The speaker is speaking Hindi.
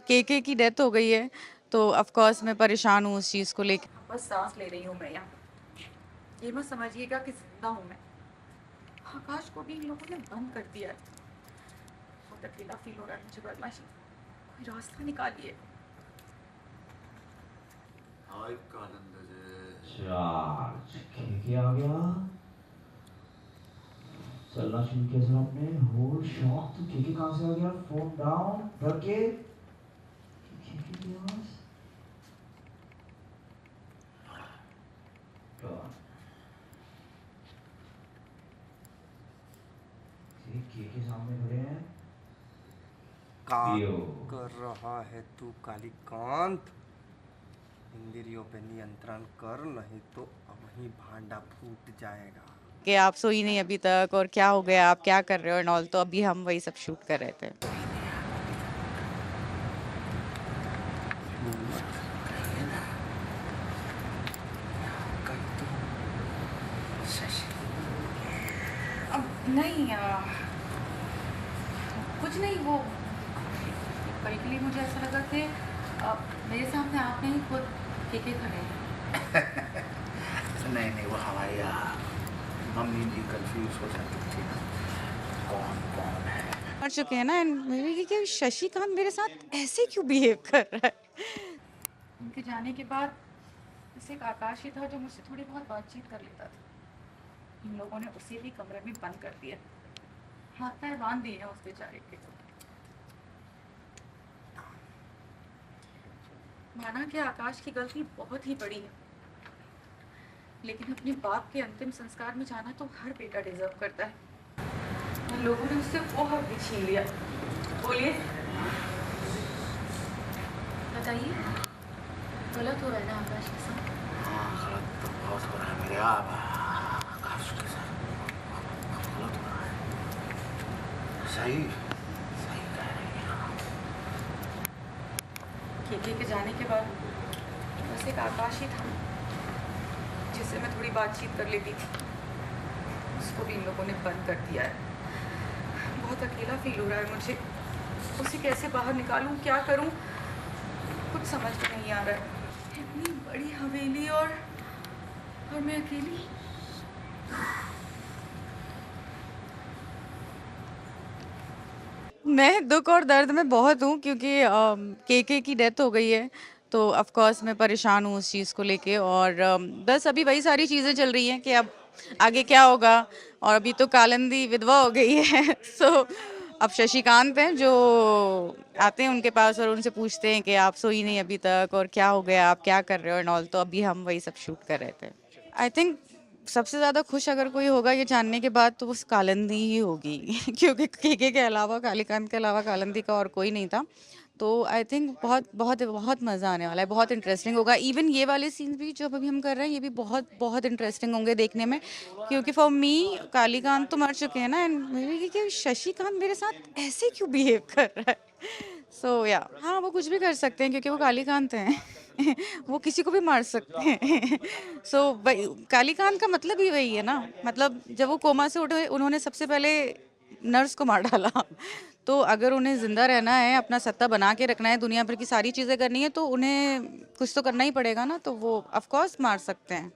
केके की डेथ हो गई है, तो ऑफ कोर्स मैं परेशान हूँ उस चीज़ को लेके। बस सांस ले रही हूँ मैं यहाँ, ये मत समझिएगा कि जिंदा हूँ मैं। आकाश को भी इन लोगों ने बंद कर दिया है। बहुत अकेला फील हो रहा है मुझे। बदमाशी, कोई रास्ता निकालिए। Ay kalendere. चार्ज क्या आ गया? चलना शुरू किया सर आपने। Whole shot. केके कहाँ से आ गया? फोन डाउन रख के केके के पास। केके सामने खड़े हैं। क्या कर रहा है तू कालीकांत? इंद्रियों पे नियंत्रण कर, नहीं तो वही भांडा फूट जाएगा। कि आप सोई नहीं अभी तक, और क्या हो गया, आप क्या कर रहे हो एंड ऑल। तो अभी हम वही सब शूट कर रहे थे। अब नहीं कुछ नहीं, वो पल के लिए मुझे ऐसा लगा कि मेरे सामने आप नहीं खुद केके खड़े हैं। नहीं वो हमारी मम्मी भी कंफ्यूज हो जाती थी ना, कौन कौन है। मर चुके हैं ना, एंड मेरे कि शशिकांत मेरे साथ ऐसे क्यों बिहेव कर रहा है। उनके जाने के बाद इसे एक आकाश ही था जो मुझसे थोड़ी बहुत बातचीत कर लेता था। इन लोगों ने उसे भी कमरे में बंद कर दिया, हाथ पैर बांध दिए हैं उस बेचारे के। माना कि आकाश की गलती बहुत ही बड़ी है, लेकिन अपने बाप के अंतिम संस्कार में जाना तो हर बेटा डिजर्व करता है। और लोगों ने उससे वो हक भी छीन लिया। बोलिए, बताइए, गलत हो रहा है ना आकाश के साथ? हाँ गलत तो बहुत हो रहा है मेरे आकाश के साथ, गलत हो रहा है। सही सही कह रही है। केके के जाने के बाद बस एक आकाश ही था जिससे मैं थोड़ी बातचीत कर लेती थी। उसको भी इन लोगों ने बंद कर दिया है। बहुत अकेला फील हो रहा है मुझे। उसे कैसे बाहर निकालूं, क्या करूं, कुछ समझ में नहीं आ रहा है। इतनी बड़ी हवेली और मैं अकेली। मैं दुख और दर्द में बहुत हूँ, क्योंकि केके की डेथ हो गई है, तो ऑफ कोर्स मैं परेशान हूँ उस चीज़ को लेके। और बस अभी वही सारी चीज़ें चल रही हैं कि अब आगे क्या होगा। और अभी तो कालिंदी विधवा हो गई है सो अब शशिकांत हैं जो आते हैं उनके पास और उनसे पूछते हैं कि आप सोई नहीं अभी तक, और क्या हो गया, आप क्या कर रहे हो एंड ऑल। तो अभी हम वही सब शूट कर रहे थे। आई थिंक सबसे ज़्यादा खुश अगर कोई होगा ये जानने के बाद तो उस कालिंदी ही होगी क्योंकि केके के अलावा, कालीकांत के अलावा कालिंदी का और कोई नहीं था। तो आई थिंक बहुत बहुत बहुत मज़ा आने वाला है, बहुत इंटरेस्टिंग होगा। इवन ये वाले सीन्स भी जो अभी हम कर रहे हैं ये भी बहुत बहुत इंटरेस्टिंग होंगे देखने में, क्योंकि फॉर मी कालीकांत तो मर चुके हैं ना, एंड मेरे कि शशिकांत मेरे साथ ऐसे क्यों बिहेव कर रहा है। सो या हाँ, वो कुछ भी कर सकते हैं क्योंकि वो कालीकांत हैं वो किसी को भी मार सकते हैं सो कालीकांत का मतलब ही वही है ना। मतलब जब वो कोमा से उठे उन्होंने सबसे पहले नर्स को मार डाला तो अगर उन्हें जिंदा रहना है, अपना सत्ता बना के रखना है, दुनिया भर की सारी चीज़ें करनी है, तो उन्हें कुछ तो करना ही पड़ेगा ना। तो वो ऑफ कोर्स मार सकते हैं।